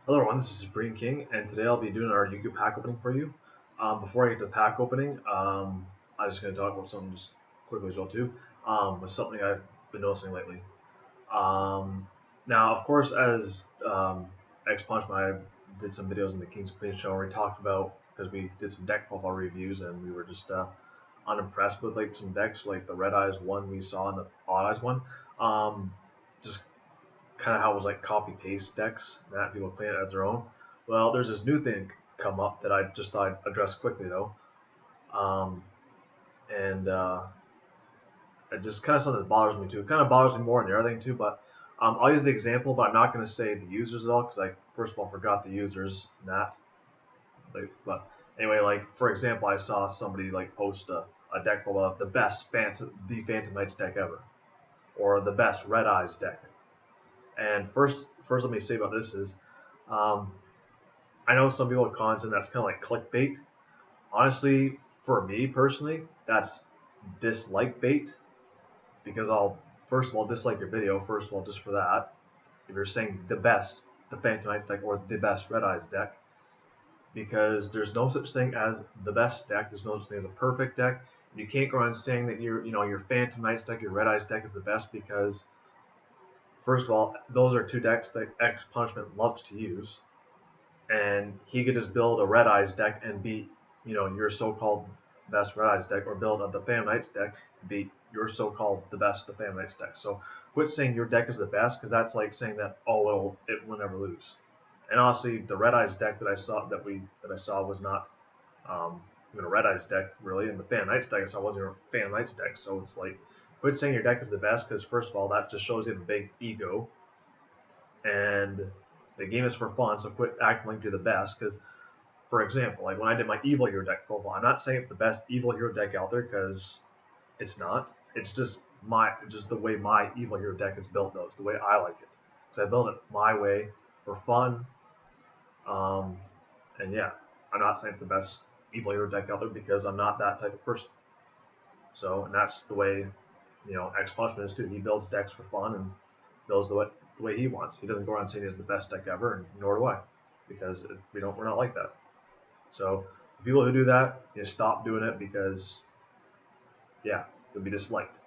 Hello everyone, this is Supreme King, and today I'll be doing our Yu-Gi-Oh pack opening for you. Before I get to the pack opening, I'm just going to talk about something just quickly as well too. With something I've been noticing lately. Now, of course, as X Punch Man, I did some videos in the King's Queens channel where we talked about, because we did some deck profile reviews and we were just unimpressed with like some decks like the Red Eyes one we saw and the Odd Eyes one. Just kind of how it was like copy paste decks that people claim it as their own. Well, there's this new thing come up that I just thought I'd address quickly though, um, and it just kind of something that bothers me too. It kind of bothers me more than the other thing too, but I'll use the example, but I'm not going to say the users at all because I first of all forgot the users in that. But anyway, like for example, I saw somebody like post a deck of the best Phantom Knights deck ever, or the best Red Eyes deck. And first let me say about this is, um, I know some people have comments and that's kind of like clickbait. Honestly, for me personally, that's dislike bait because I'll first of all dislike your video. First of all, just for that, if you're saying the best, the Phantom Knights deck or the best Red Eyes deck, because there's no such thing as the best deck. There's no such thing as a perfect deck. You can't go around saying that your Phantom Knights deck, your Red Eyes deck is the best because first of all, those are two decks that X Punishment loves to use, and he could just build a Red Eyes deck and beat, your so-called best Red Eyes deck, or build the Phantom Knights deck and beat your so-called the best the Phantom Knights deck. So quit saying your deck is the best, because that's like saying that it will never lose. And honestly, the Red Eyes deck that I saw was not even a Red Eyes deck really, and the Phantom Knights deck I saw wasn't a Phantom Knights deck. So it's like, quit saying your deck is the best, because first of all, that just shows you have a big ego, and the game is for fun. So quit acting like you're the best. Because, for example, like when I did my Evil Hero deck profile, I'm not saying it's the best Evil Hero deck out there because it's not. It's just the way my Evil Hero deck is built, though. It's the way I like it. Because I build it my way for fun. Um, and yeah, I'm not saying it's the best Evil Hero deck out there because I'm not that type of person. So, and that's the way, X Punchman is too. He builds decks for fun and builds the way he wants. He doesn't go around saying he's the best deck ever, and nor do I, because we're not like that. So the people who do that, stop doing it because, yeah, you'll be disliked.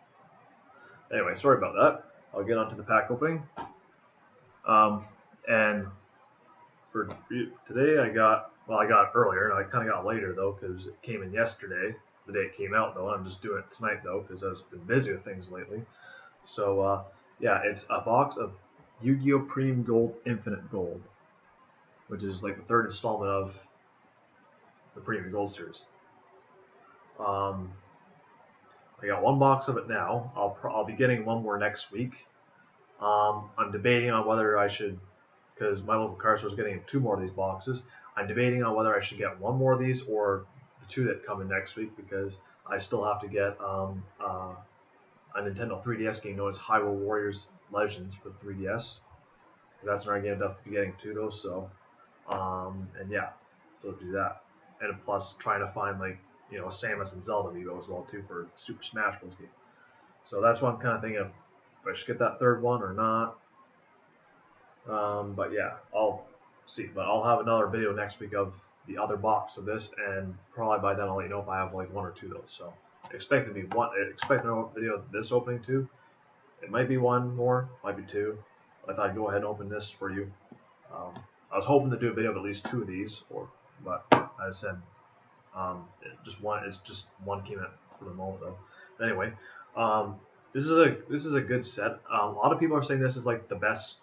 Anyway, sorry about that. I'll get on to the pack opening. And for today, I got it earlier, and I kind of got later though because it came in yesterday, the day it came out though. I'm just doing it tonight though because I've been busy with things lately. So yeah, it's a box of Yu-Gi-Oh! Premium Gold Infinite Gold, which is like the third installment of the Premium Gold series. I got one box of it now. I'll be getting one more next week. I'm debating on whether I should, because my local car store is getting two more of these boxes. I'm debating on whether I should get one more of these or the two that come in next week, because I still have to get a Nintendo 3DS game known as Hyrule Warriors Legends for 3DS. That's another game I'll be getting two of those. So, and yeah, so do that. And plus, trying to find like Samus and Zelda amiibo as well too for Super Smash Bros. Game. So that's what I'm kind of thinking of, if I should get that third one or not. But yeah, I'll see. But I'll have another video next week of the other box of this, and probably by then I'll let you know if I have like one or two of those. So expect another video of this opening too. It might be one more, might be two. I thought I'd go ahead and open this for you. I was hoping to do a video of at least two of these, but as I said, just one. It's just one came out for the moment though. But anyway, this is a good set. A lot of people are saying this is like the best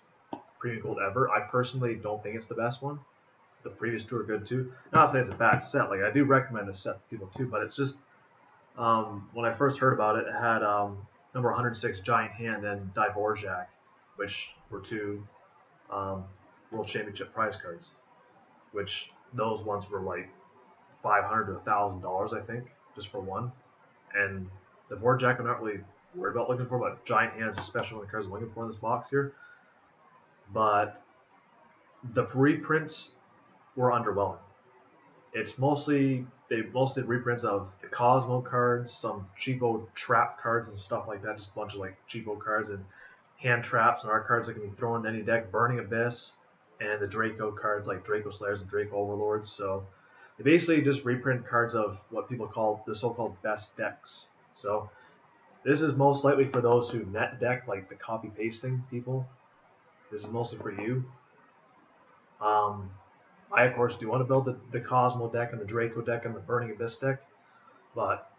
Premium Gold ever. I personally don't think it's the best one. The previous two are good too. Not saying it's a bad set. Like I do recommend this set to people too, but it's just when I first heard about it, it had number 106 Giant Hand and Dvorak, which were two World Championship prize cards, which those ones were like $500 to $1,000, I think, just for one. And the Dvorak I'm not really worried about looking for, but Giant Hand is especially one of the cards I'm looking for in this box here. But the reprints were underwhelming. They mostly reprints of the Cosmo cards, some cheapo trap cards and stuff like that, just a bunch of like cheapo cards and hand traps and art cards that can be thrown in any deck. Burning Abyss, and the Draco cards like Draco Slayers and Draco Overlords. So they basically just reprint cards of what people call the so-called best decks. So this is most likely for those who net deck, like the copy pasting people. This is mostly for you. I of course do want to build the Cosmo deck and the Draco deck and the Burning Abyss deck, but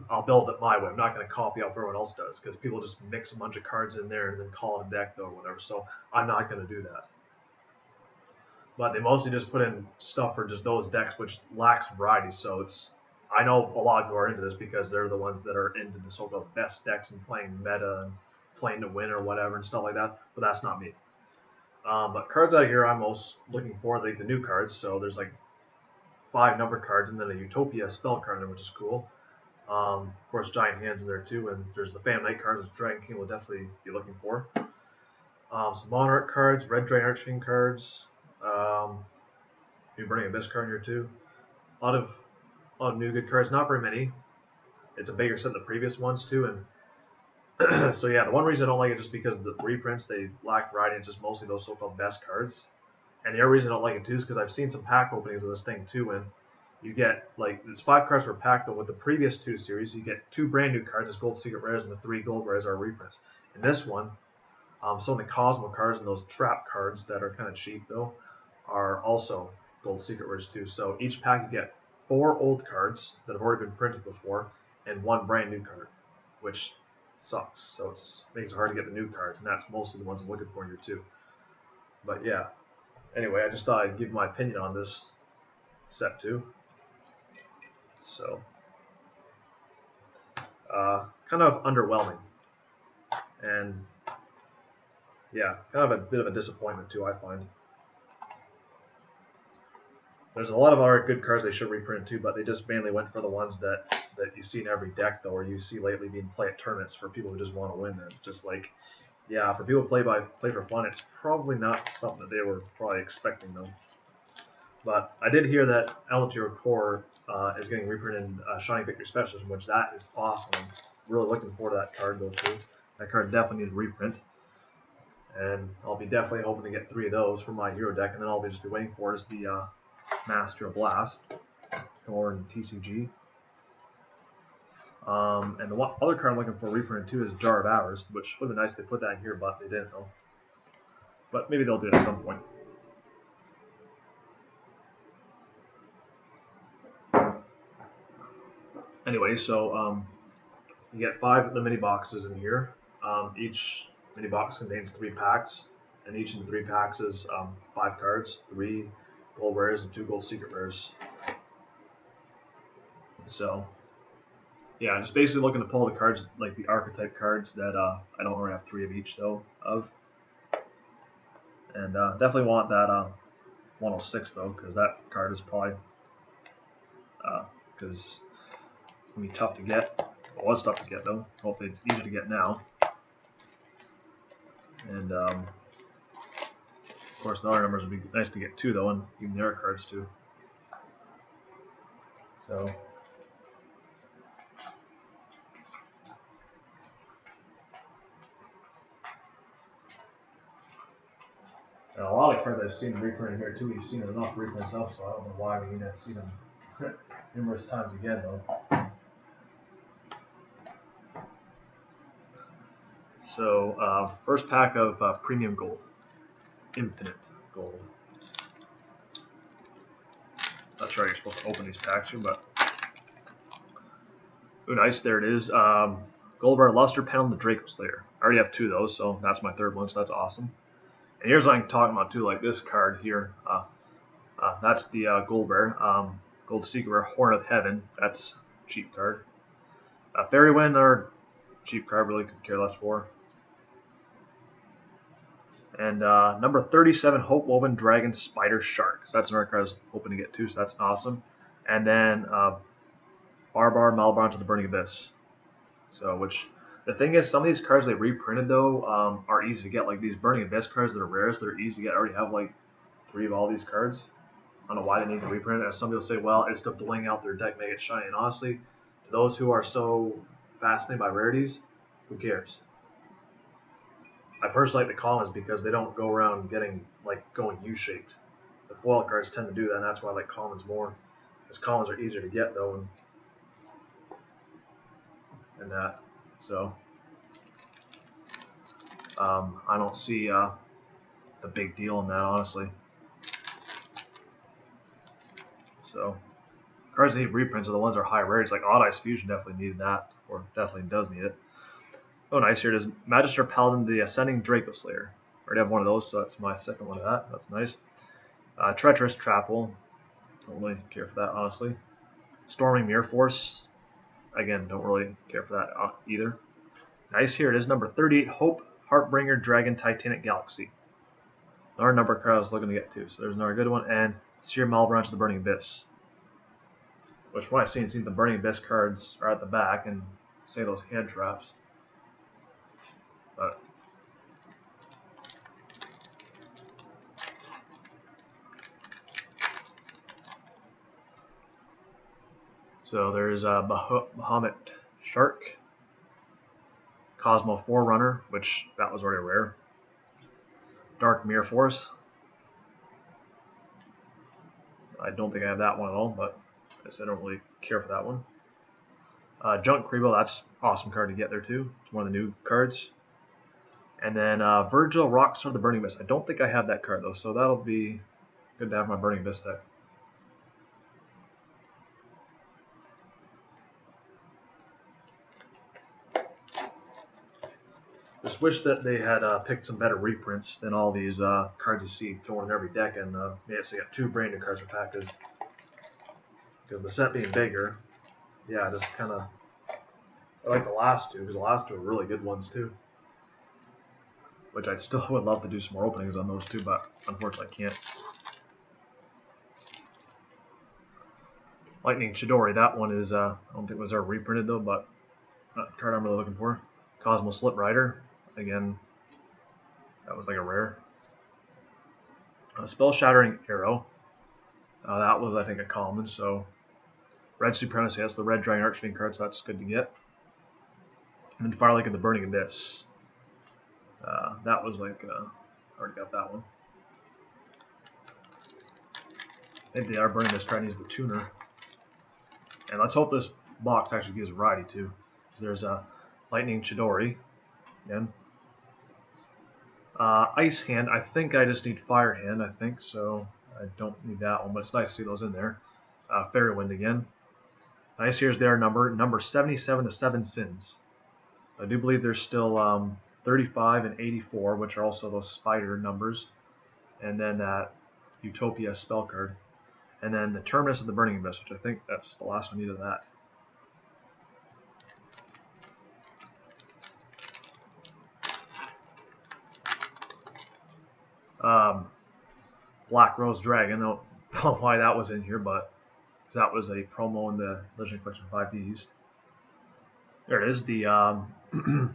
I'll build it my way. I'm not going to copy out what everyone else does, because people just mix a bunch of cards in there and then call it a deck though or whatever. So I'm not going to do that. But they mostly just put in stuff for just those decks which lacks variety. So I know a lot of people are into this because they're the ones that are into the so-called best decks and playing meta and playing to win or whatever and stuff like that. But that's not me. But cards out here I'm most looking for, like the new cards. So there's like 5 number cards and then a Utopia spell card in there, which is cool. Of course, Giant Hands in there too, and there's the Phantom Knight cards, which Dragon King will definitely be looking for. Some Monarch cards, Red Dragon Archfiend cards, new Burning Abyss card in here too. A lot of new good cards, not very many. It's a bigger set than the previous ones too, and so yeah, the one reason I don't like it is just because of the reprints, they lack variety. It's just mostly those so-called best cards. And the other reason I don't like it too is because I've seen some pack openings of this thing too, and you get like there's 5 cards per pack, though with the previous 2 series you get 2 brand new cards as gold secret rares, and the 3 gold rares are reprints. In this one, some of the Cosmo cards and those trap cards that are kind of cheap though are also gold secret rares too. So each pack you get 4 old cards that have already been printed before and 1 brand new card, which sucks. So it makes it hard to get the new cards, and that's mostly the ones I'm looking for here too. But yeah. Anyway, I just thought I'd give my opinion on this set too. So, kind of underwhelming, and yeah, kind of a bit of a disappointment too, I find. There's a lot of other good cards they should reprint too, but they just mainly went for the ones that you see in every deck though, or you see lately being played at tournaments for people who just want to win. It's just like, yeah, for people who play for fun, it's probably not something that they were probably expecting though. But I did hear that Altair Core is getting reprinted in Shining Victory Specialism, which that is awesome. I'm really looking forward to that card though too. That card definitely needs a reprint, and I'll be definitely hoping to get 3 of those for my hero deck, and then I'll just be waiting for is the Master of Blast come over in TCG. And the other card I'm looking for reprinted too is Jar of Hours, which would have been nice if they put that in here, but they didn't though. But maybe they'll do it at some point. Anyway, so you get 5 of the mini boxes in here. Each mini box contains 3 packs, and each of the 3 packs is 5 cards, 3 gold rares and 2 gold secret rares. So yeah, just basically looking to pull the cards, like the archetype cards that I don't already have 3 of each though of, and definitely want that 106 though, because that card is probably because it's gonna be tough to get. Well, it was tough to get though. Hopefully it's easier to get now. And of course the other numbers would be nice to get too though, and even their cards too. So and a lot of cards I've seen reprinted here too. You've seen enough reprints up, so I don't know why we need to see them numerous times again though. So first pack of Premium Gold, Infinite Gold. Not sure how you're supposed to open these packs here, but ooh, nice. There it is. Goldbar Luster Panel and the Draco Slayer. I already have 2 of those, so that's my 3rd one, so that's awesome. And here's what I'm talking about too, like this card here. That's the Goldbar, Gold Secret Rare Horn of Heaven. That's a cheap card. Fairy Wind, or cheap card, really could care less for. And number 37, Hope Woven Dragon Spider Shark. So that's another card I was hoping to get too, so that's awesome. And then Barbar Malbron to the Burning Abyss. So, which the thing is, some of these cards they reprinted though are easy to get. Like these Burning Abyss cards that are rares, they're easy to get. I already have like 3 of all these cards. I don't know why they need to reprint it. As some people say, well, it's to bling out their deck, make it shiny. And honestly, to those who are so fascinated by rarities, who cares? I personally like the commons because they don't go around getting like going U-shaped. The foil cards tend to do that, and that's why I like commons more. Because commons are easier to get though, and that. So I don't see the big deal in that, honestly. So cards that need reprints are the ones that are high rarities. Like Odd Eyes Fusion definitely needed that, or definitely does need it. Oh, nice. Here it is. Magister Paladin, the Ascending Draco Slayer. I already have one of those, so that's my second one of that. That's nice. Treacherous Trapple. Don't really care for that, honestly. Storming Mirror Force. Again, don't really care for that either. Nice. Here it is. Number 38, Hope, Heartbringer, Dragon, Titanic Galaxy. Another number card I was looking to get to, so there's another good one. And Seer Malebranche of the Burning Abyss. Which, when I've seen the Burning Abyss cards are at the back, and say those hand traps. But so there's Bahamut Shark, Cosmo Forerunner, which that was already rare. Dark Mirror Force. I don't think I have that one at all, but I guess I don't really care for that one. Junk Krebo, that's an awesome card to get there too. It's one of the new cards. And then Virgil, Rockstar of the Burning Abyss. I don't think I have that card though, so that'll be good to have my Burning Abyss deck. Just wish that they had picked some better reprints than all these cards you see thrown in every deck, and they actually got 2 brand new cards for pack, because the set being bigger, yeah, just kind of, I like the last 2, because the last 2 are really good ones too, which I still would love to do some more openings on those 2, but unfortunately I can't. Lightning Chidori, that one is, I don't think it was ever reprinted though, but not the card I'm really looking for. Cosmo Slip Rider. Again, that was like a rare. Spell Shattering Arrow. That was, I think, a common. So, Red Supremacy. That's the Red Dragon Archfiend card, so that's good to get. And then Firelink of the Burning Abyss. That was like, already got that one. I think the Burning Abyss card needs the tuner. And let's hope this box actually gives variety too. So there's a Lightning Chidori. Again. Ice Hand, I think I just need Fire Hand, I think, so I don't need that one, but it's nice to see those in there. Fairy Wind again. Nice, here's their number 77 to 7 Sins. I do believe there's still 35 and 84, which are also those spider numbers. And then that Utopia spell card. And then the Terminus of the Burning Abyss, which I think that's the last one I need of that. Black Rose Dragon. I don't know why that was in here, but that was a promo in the Legendary Collection 5Ds. There it is, the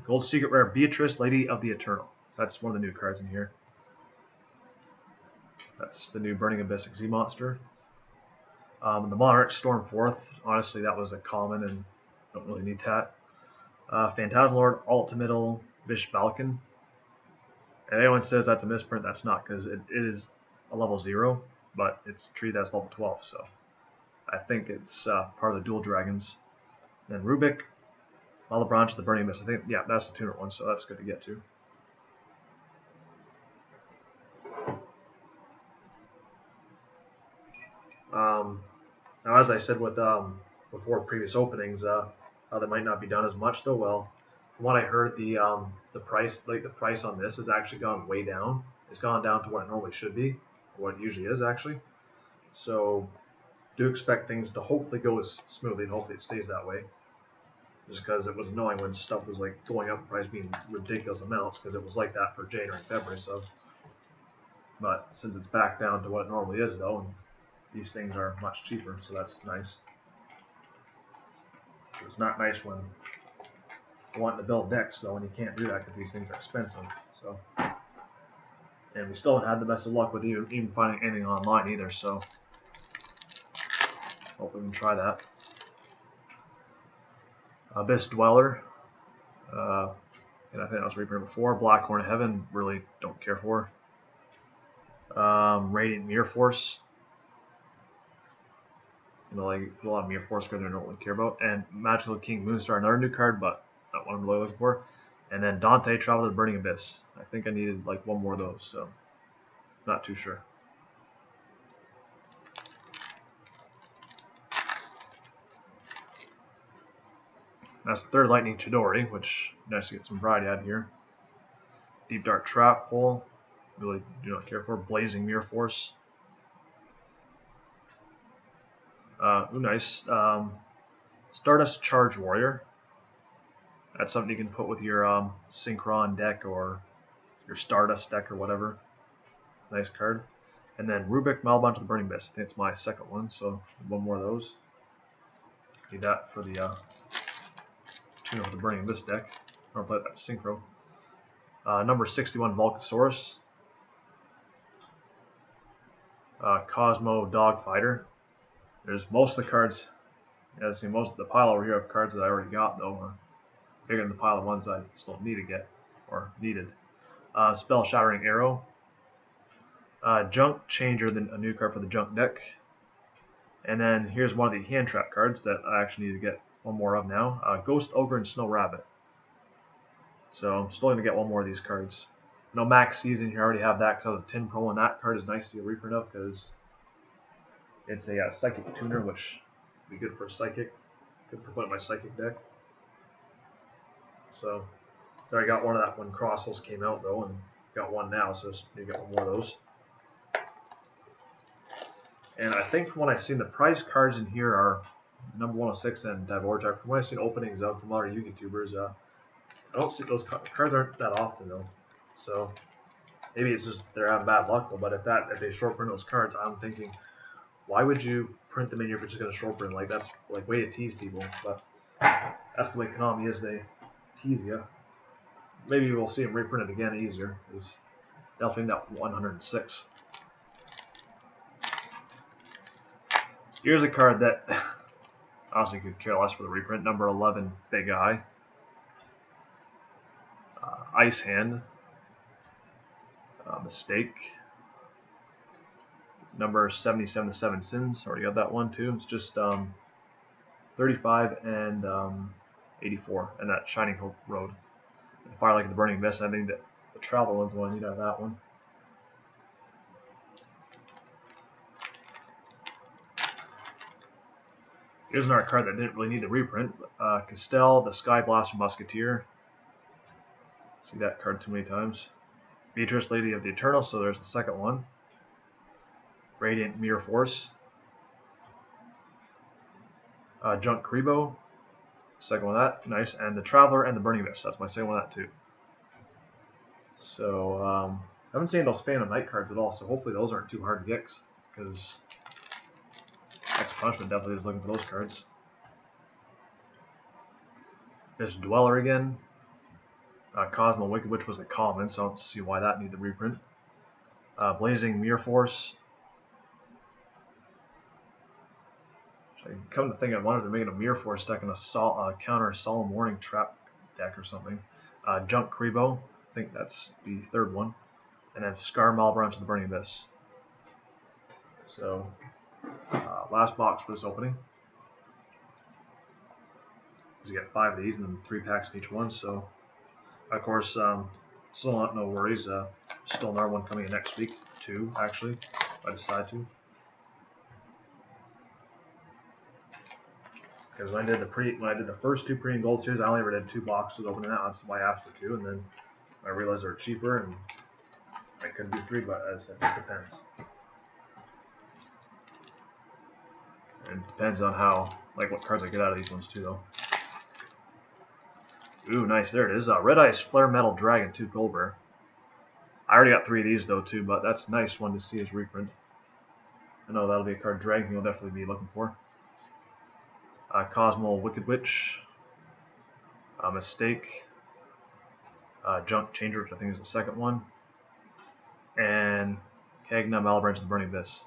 Gold Secret Rare Beatrice, Lady of the Eternal. So that's one of the new cards in here. That's the new Burning Abyss XZ monster. The Monarch Stormforth. Honestly, that was a common and don't really need that. Phantasm Lord, Ultimatal, Vish Balkan. And anyone says that's a misprint, that's not, because it is a level 0, but it's treated as level 12, so I think it's part of the Dual Dragons. Then Rubik, Malebranche of the Burning Abyss. I think, yeah, that's the tuner one, so that's good to get to. Now, as I said with before previous openings, how they might not be done as much though. Well, from what I heard, the price, the price on this has actually gone way down. It's gone down to what it normally should be, or what it usually is actually. So, do expect things to hopefully go as smoothly, and hopefully it stays that way. Just because it was annoying when stuff was like going up in price, being ridiculous amounts, because it was like that for January and February. So, but since it's back down to what it normally is though, and these things are much cheaper, so that's nice. It's not nice when you want to build decks though, and you can't do that because these things are expensive. So, and we still haven't had the best of luck with even finding anything online either. So, hopefully we can try that. Abyss Dweller. And I think that was reprint before. Blackhorn Heaven, really don't care for. Radiant Mirror Force. You know, like a lot of Mirror Force cards I don't really care about. And Magical King Moonstar, another new card, but not what I'm really looking for. And then Dante, Traveler of the Burning Abyss. I think I needed like one more of those, so not too sure. That's the third Lightning Chidori, which nice to get some variety out here. Deep Dark Trap Hole, really do not care for. Blazing Mirror Force. Nice. Stardust Charge Warrior. That's something you can put with your Synchron deck or your Stardust deck or whatever. Nice card. And then Rubik Malbon to the Burning Abyss. I think it's my second one, so one more of those. Need that for the tune of the Burning Abyss deck. I'll play that Synchro. Number 61 Volcasaurus. Cosmo Dogfighter. There's most of the cards. As you see, most of the pile over here of cards that I already got though are bigger than the pile of ones I still need to get or needed. Spell Shattering Arrow. Junk Changer, a new card for the Junk deck. And then here's one of the hand trap cards that I actually need to get one more of now. Ghost Ogre and Snow Rabbit. So I'm still going to get one more of these cards. No Max Season here, I already have that because I was a tin pro, and that card is nice to get a reprint of because it's a Psychic Tuner, which would be good for a Psychic. Good for putting my Psychic deck. So I already got one of that when Crossholes came out though, and got one now, so just need to get one more of those. And I think when I've seen the prize cards in here are number 106 and Divorgite. From when I've seen openings of from other YouTubers, I don't see those cards aren't that often though. So maybe it's just they're having bad luck though. But if they short print those cards, I'm thinking, why would you print them in here if you're just gonna short print? Like that's like way to tease people. But that's the way Konami is. They tease you. Maybe we'll see them reprint it again easier. It's definitely that 106. Here's a card that honestly could care less for the reprint. Number 11, Big Eye. Ice Hand. Mistake. Number 77, The Seven Sins. Already got that one too. It's just 35 and 84. And that Shining Hope Road. And Fire Like the Burning Abyss. I think that the travel one's the one I need out of that one. Here's another card that didn't really need the reprint. Castel, the Sky Blaster Musketeer. See that card too many times. Beatrice, Lady of the Eternal, so there's the second one. Radiant Mirror Force. Junk Kribo. Second one of that, nice. And the Traveler and the Burning Abyss, that's my second one of that too. So, I haven't seen those Phantom Knight cards at all, so hopefully those aren't too hard to get, because X Punishment definitely is looking for those cards. This Dweller again. Cosmo Wicked Witch was a common, so I don't see why that needed the reprint. Blazing Mirror Force. I come to think, I wonder if they're making a Mirror Force deck and a counter Solemn Warning Trap deck or something. Junk Kribo. I think that's the third one. And then Scar Malbon to the Burning Abyss. So, last box for this opening. You get 5 of these and then 3 packs in each one. So, of course, still not no worries. Still another one coming in next week. 2 actually, if I decide to. Because when I did the first 2 pre and gold series, I only ever did 2 boxes opening that. That's why I asked for 2, and then I realized they're cheaper, and I couldn't do 3. But as I said, it depends. And it depends on what cards I get out of these ones too, though. Ooh, nice. There it is. Red Eyes Flare Metal Dragon 2 Goldbear. I already got 3 of these though too, but that's a nice one to see as reprint. I know that'll be a card Dragon you'll definitely be looking for. Cosmo Wicked Witch. Mistake. Junk Changer, which I think is the second one. And Kagna Malbranch of the Burning Abyss.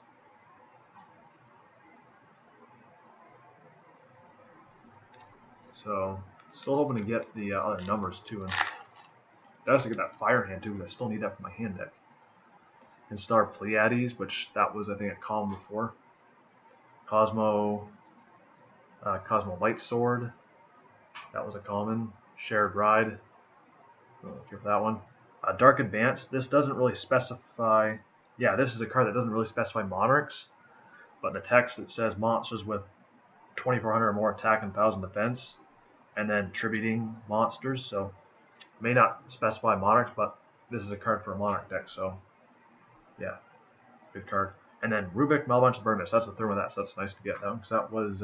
So, still hoping to get the other numbers too. And I also get that Fire Hand too, because I still need that for my hand deck. And Star Pleiades, which that was, I think, a common before. Cosmo Light Sword, that was a common. Shared Ride, here for that one. Dark Advance, this doesn't really specify, yeah, this is a card that doesn't really specify monarchs, but in the text it says monsters with 2400 or more attack and 1000 defense, and then tributing monsters, so it may not specify monarchs, but this is a card for a monarch deck, so yeah, good card. And then Rubik, Malebunch, Burn Mist, that's the third one, so that's nice to get that one, because that was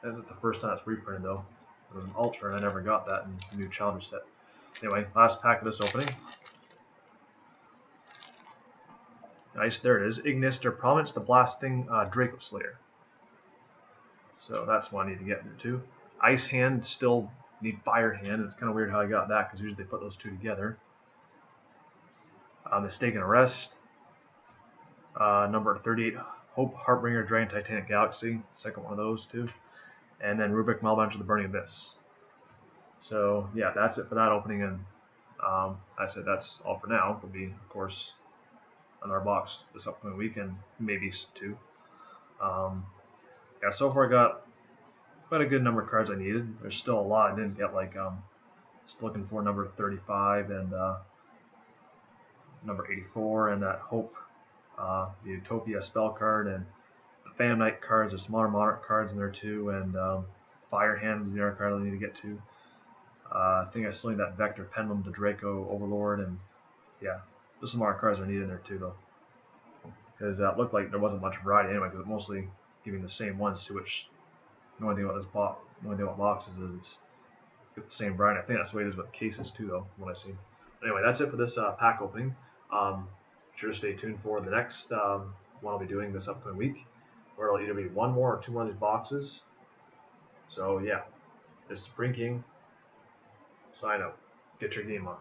this is the first time it's reprinted though. It was an Ultra, and I never got that in the new Challenger set. Anyway, last pack of this opening. Nice, there it is. Ignis der Province, the Blasting Draco Slayer. So that's one I need to get there too. Ice Hand, still need Fire Hand. It's kind of weird how I got that, because usually they put those two together. Mistaken Arrest. Number 38, Hope, Heartbringer, Dragon Titanic Galaxy. Second one of those too. And then Rubik, Malebunch of the Burning Abyss. So yeah, that's it for that opening, and I said that's all for now. There'll be, of course, another box this upcoming week, and maybe two. Yeah, so far I got quite a good number of cards I needed. There's still a lot I didn't get, like still looking for number 35 and number 84, and that Hope, the Utopia spell card, and the Phantom Knight cards. There's some other Monarch cards in there too, and Fire Hand is the other card I need to get to. I think I still need that Vector Pendulum, the Draco Overlord, and yeah, there's some more cards I need in there too though, because it looked like there wasn't much variety anyway, because it's mostly giving the same ones, to which the only thing about this box, the only thing about boxes is it's the same variety. I think that's the way it is with cases too though, what I've seen. Anyway, that's it for this pack opening. Sure to stay tuned for the next one I'll be doing this upcoming week, where it'll either be one more or two more of these boxes. So yeah, this is Supreme King. Sign out. Get your game on.